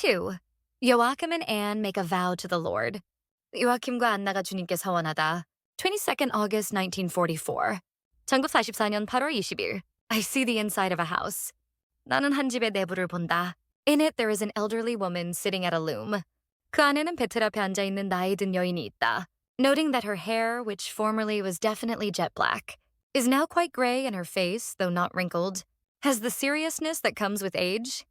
2. Joachim and Anne make a vow to the Lord. 요아킴과 안나가 주님께 서원하다. 22nd August 1944. 1944년 8월 20일. I see the inside of a house. 나는 한 집의 내부를 본다. In it there is an elderly woman sitting at a loom. 그 안에는 배틀 앞에 앉아있는 나이 든 여인이 있다. Noting that her hair, which formerly was definitely jet black, is now quite gray and her face, though not wrinkled, has the seriousness that comes with age.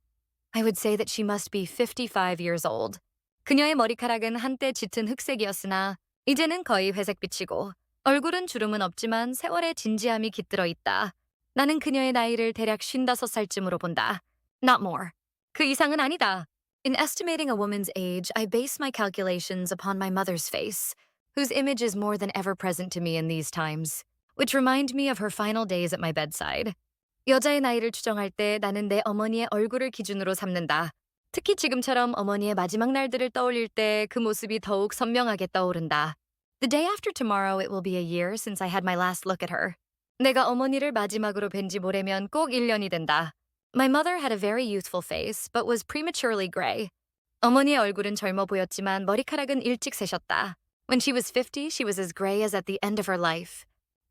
I would say that she must be 55 years old. 그녀의 머리카락은 한때 짙은 흑색이었으나 이제는 거의 회색빛이고 얼굴은 주름은 없지만 세월의 진지함이 깃들어 있다. 나는 그녀의 나이를 대략 55살쯤으로 본다. Not more. 그 이상은 아니다. In estimating a woman's age, I base my calculations upon my mother's face, whose image is more than ever present to me in these times, which remind me of her final days at my bedside. 여자의 나이를 추정할 때 나는 내 어머니의 얼굴을 기준으로 삼는다. 특히 지금처럼 어머니의 마지막 날들을 떠올릴 때 그 모습이 더욱 선명하게 떠오른다. The day after tomorrow it will be a year since I had my last look at her. 내가 어머니를 마지막으로 뵌지 모레면 꼭 1년이 된다. My mother had a very youthful face, but was prematurely gray. 어머니의 얼굴은 젊어 보였지만 머리카락은 일찍 새셨다. When she was 50, she was as gray as at the end of her life.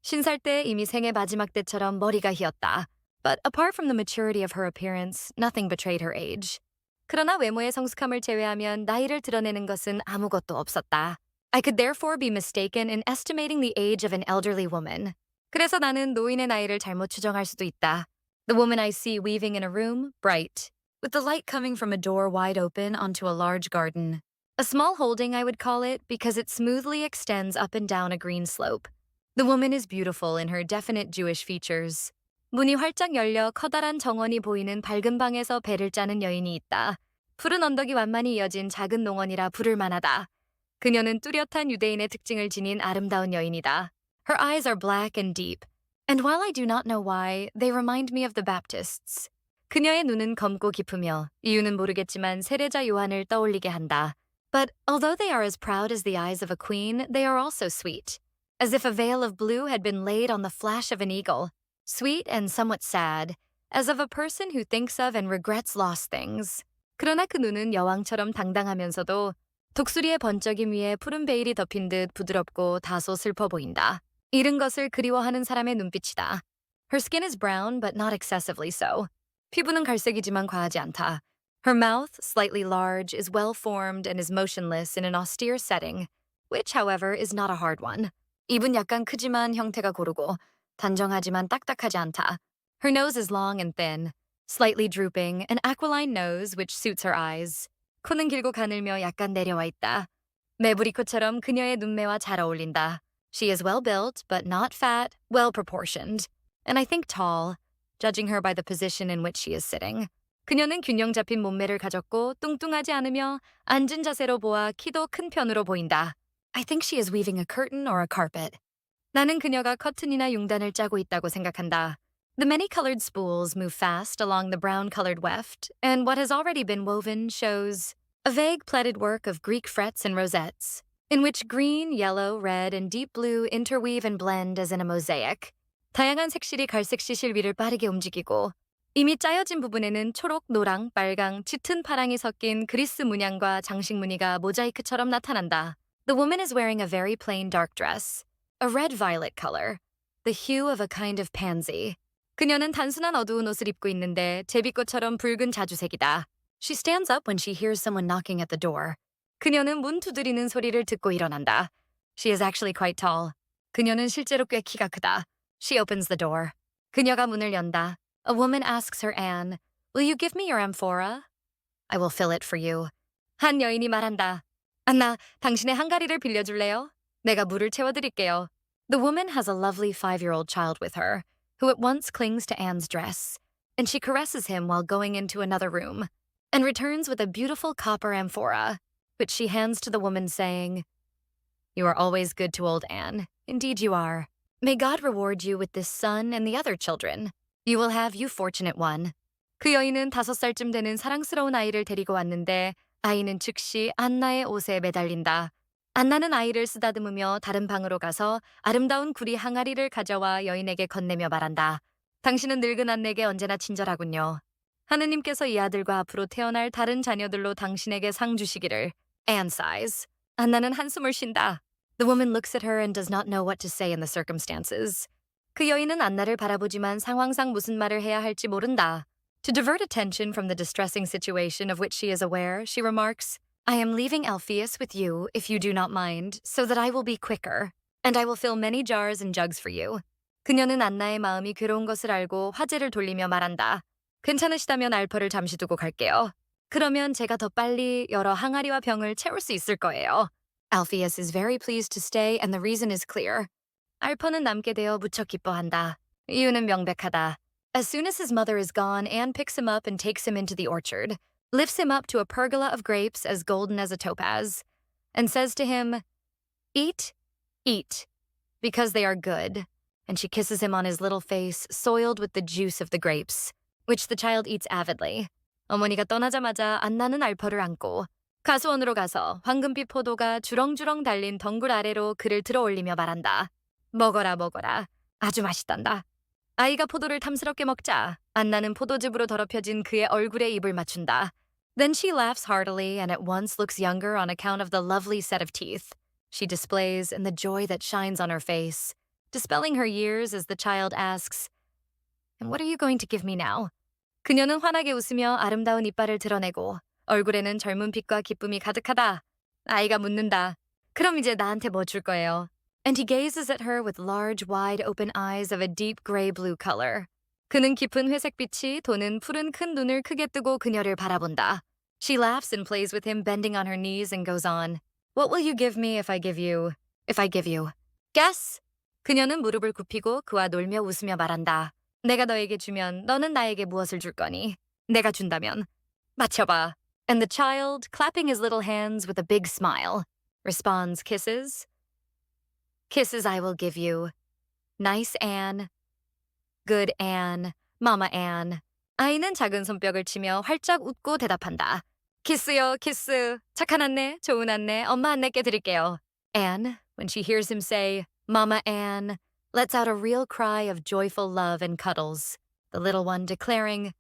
50살 때 이미 생애 마지막 때처럼 머리가 희었다. But apart from the maturity of her appearance, nothing betrayed her age. 그러나 외모의 성숙함을 제외하면 나이를 드러내는 것은 아무것도 없었다. I could therefore be mistaken in estimating the age of an elderly woman. 그래서 나는 노인의 나이를 잘못 추정할 수도 있다. The woman I see weaving in a room, bright, with the light coming from a door wide open onto a large garden. A small holding, I would call it, because it smoothly extends up and down a green slope. The woman is beautiful in her definite Jewish features. 문이 활짝 열려 커다란 정원이 보이는 밝은 방에서 배를 짜는 여인이 있다. 푸른 언덕이 완만히 이어진 작은 농원이라 부를 만하다. 그녀는 뚜렷한 유대인의 특징을 지닌 아름다운 여인이다. Her eyes are black and deep, and while I do not know why, they remind me of the Baptists. 그녀의 눈은 검고 깊으며 이유는 모르겠지만 세례자 요한을 떠올리게 한다. But although they are as proud as the eyes of a queen, they are also sweet, as if a veil of blue had been laid on the flash of an eagle. Sweet and somewhat sad, as of a person who thinks of and regrets lost things. 그러나 그 눈은 여왕처럼 당당하면서도 독수리의 번쩍임 위에 푸른 베일이 덮인 듯 부드럽고 다소 슬퍼 보인다. 잃은 것을 그리워하는 사람의 눈빛이다. Her skin is brown, but not excessively so. 피부는 갈색이지만 과하지 않다. Her mouth, slightly large, is well-formed and is motionless in an austere setting, which, however, is not a hard one. 입은 약간 크지만 형태가 고르고 단정하지만 딱딱하지 않다. Her nose is long and thin, slightly drooping, an aquiline nose which suits her eyes. 코는 길고 가늘며 약간 내려와 있다. 메부리코처럼 그녀의 눈매와 잘 어울린다. She is well built, but not fat, well proportioned, and I think tall, judging her by the position in which she is sitting. 그녀는 균형 잡힌 몸매를 가졌고 뚱뚱하지 않으며 앉은 자세로 보아 키도 큰 편으로 보인다. I think she is weaving a curtain or a carpet. 나는 그녀가 커튼이나 융단을 짜고 있다고 생각한다. The many-colored spools move fast along the brown-colored weft, and what has already been woven shows a vague pleated work of Greek frets and rosettes, in which green, yellow, red, and deep blue interweave and blend as in a mosaic. 다양한 색실이 갈색 시실 위를 빠르게 움직이고 이미 짜여진 부분에는 초록, 노랑, 빨강, 짙은 파랑이 섞인 그리스 문양과 장식 무늬가 모자이크처럼 나타난다. The woman is wearing a very plain dark dress, a red-violet color, the hue of a kind of pansy. 그녀는 단순한 어두운 옷을 입고 있는데 제비꽃처럼 붉은 자주색이다. She stands up when she hears someone knocking at the door. 그녀는 문 두드리는 소리를 듣고 일어난다. She is actually quite tall. 그녀는 실제로 꽤 키가 크다. She opens the door. 그녀가 문을 연다. A woman asks her Anne, "Will you give me your amphora?" "I will fill it for you." 한 여인이 말한다. 안나, 당신의 한가리를 빌려줄래요? 내가 물을 채워드릴게요. The woman has a lovely 5-year-old child with her, who at once clings to Anne's dress, and she caresses him while going into another room, and returns with a beautiful copper amphora, which she hands to the woman saying, "You are always good to old Anne. Indeed you are. May God reward you with this son and the other children. You will have, you fortunate one." 그 여인은 5살쯤 되는 사랑스러운 아이를 데리고 왔는데 아이는 즉시 안나의 옷에 매달린다. 안나는 아이를 쓰다듬으며 다른 방으로 가서 아름다운 구리 항아리를 가져와 여인에게 건네며 말한다. 당신은 늙은 안내에게 언제나 친절하군요. 하느님께서 이 아들과 앞으로 태어날 다른 자녀들로 당신에게 상 주시기를. Anne sighs. 안나는 한숨을 쉰다. The woman looks at her and does not know what to say in the circumstances. 그 여인은 안나를 바라보지만 상황상 무슨 말을 해야 할지 모른다. To divert attention from the distressing situation of which she is aware, she remarks, I am leaving Alpheus with you, if you do not mind, so that I will be quicker, and I will fill many jars and jugs for you. 그녀는 안나의 마음이 괴로운 것을 알고 화제를 돌리며 말한다. 괜찮으시다면 알퍼를 잠시 두고 갈게요. 그러면 제가 더 빨리 여러 항아리와 병을 채울 수 있을 거예요. Alpheus is very pleased to stay, and the reason is clear. 알퍼는 남게 되어 무척 기뻐한다. 이유는 명백하다. As soon as his mother is gone, Anne picks him up and takes him into the orchard, lifts him up to a pergola of grapes as golden as a topaz, and says to him, Eat, eat, because they are good. And she kisses him on his little face, soiled with the juice of the grapes, which the child eats avidly. 어머니가 떠나자마자 안나는 알퍼를 안고 가수원으로 가서 황금빛 포도가 주렁주렁 달린 덩굴 아래로 그를 들어 올리며 말한다. 먹어라 먹어라. 아주 맛있단다. 아이가 포도를 탐스럽게 먹자 안나는 포도즙으로 더럽혀진 그의 얼굴에 입을 맞춘다. Then she laughs heartily and at once looks younger on account of the lovely set of teeth she displays and the joy that shines on her face, dispelling her years as the child asks, And what are you going to give me now? 그녀는 환하게 웃으며 아름다운 이빨을 드러내고 얼굴에는 젊은 빛과 기쁨이 가득하다. 아이가 묻는다. 그럼 이제 나한테 뭐 줄 거예요? And he gazes at her with large, wide-open eyes of a deep gray-blue color. 그는 깊은 회색빛이 도는 푸른 큰 눈을 크게 뜨고 그녀를 바라본다. She laughs and plays with him, bending on her knees, and goes on. What will you give me if I give you? Guess? 그녀는 무릎을 굽히고 그와 놀며 웃으며 말한다. 내가 너에게 주면 너는 나에게 무엇을 줄 거니? 내가 준다면. 맞춰봐. And the child, clapping his little hands with a big smile, responds kisses. Kisses I will give you. Nice Anne. Good Anne. Mama Anne. 아이는 작은 손뼉을 치며 활짝 웃고 대답한다. 키스요, 키스. 착한 안내, 좋은 안내, 엄마 안내께 드릴게요. Anne, when she hears him say, Mama Anne, lets out a real cry of joyful love and cuddles, the little one declaring,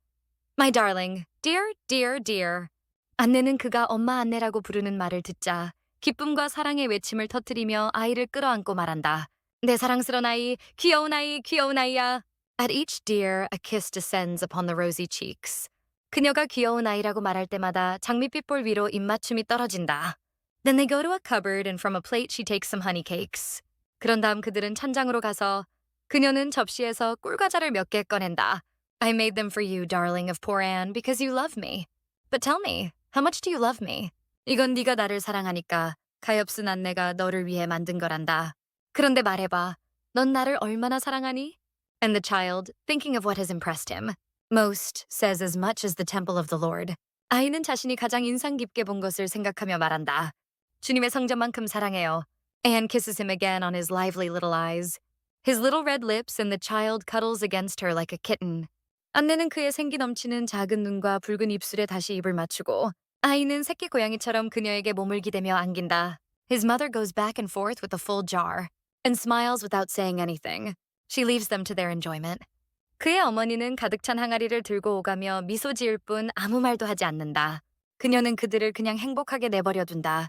My darling, dear, dear, dear. 안내는 그가 엄마 안내라고 부르는 말을 듣자 기쁨과 사랑의 외침을 터뜨리며 아이를 끌어안고 말한다. 내 사랑스러운 아이, 귀여운 아이, 귀여운 아이야. At each dear, a kiss descends upon the rosy cheeks. 그녀가 귀여운 아이라고 말할 때마다 장밋빛 볼 위로 입맞춤이 떨어진다. Then they go to a cupboard and from a plate she takes some honey cakes. 그런 다음 그들은 찬장으로 가서 그녀는 접시에서 꿀과자를 몇 개 꺼낸다. I made them for you, darling of poor Anne, because you love me. But tell me, how much do you love me? 이건 네가 나를 사랑하니까 가엾은 안내가 너를 위해 만든 거란다. 그런데 말해봐, 넌 나를 얼마나 사랑하니? And the child, thinking of what has impressed him, most says as much as the temple of the Lord. 아이는 자신이 가장 인상 깊게 본 것을 생각하며 말한다. 주님의 성전만큼 사랑해요. Anne kisses him again on his lively little eyes. His little red lips and the child cuddles against her like a kitten. 안내는 그의 생기 넘치는 작은 눈과 붉은 입술에 다시 입을 맞추고 아이는 새끼 고양이처럼 그녀에게 몸을 기대며 안긴다. His mother goes back and forth with a full jar and smiles without saying anything. She leaves them to their enjoyment. 그의 어머니는 가득 찬 항아리를 들고 오가며 미소 지을 뿐 아무 말도 하지 않는다. 그녀는 그들을 그냥 행복하게 내버려 둔다.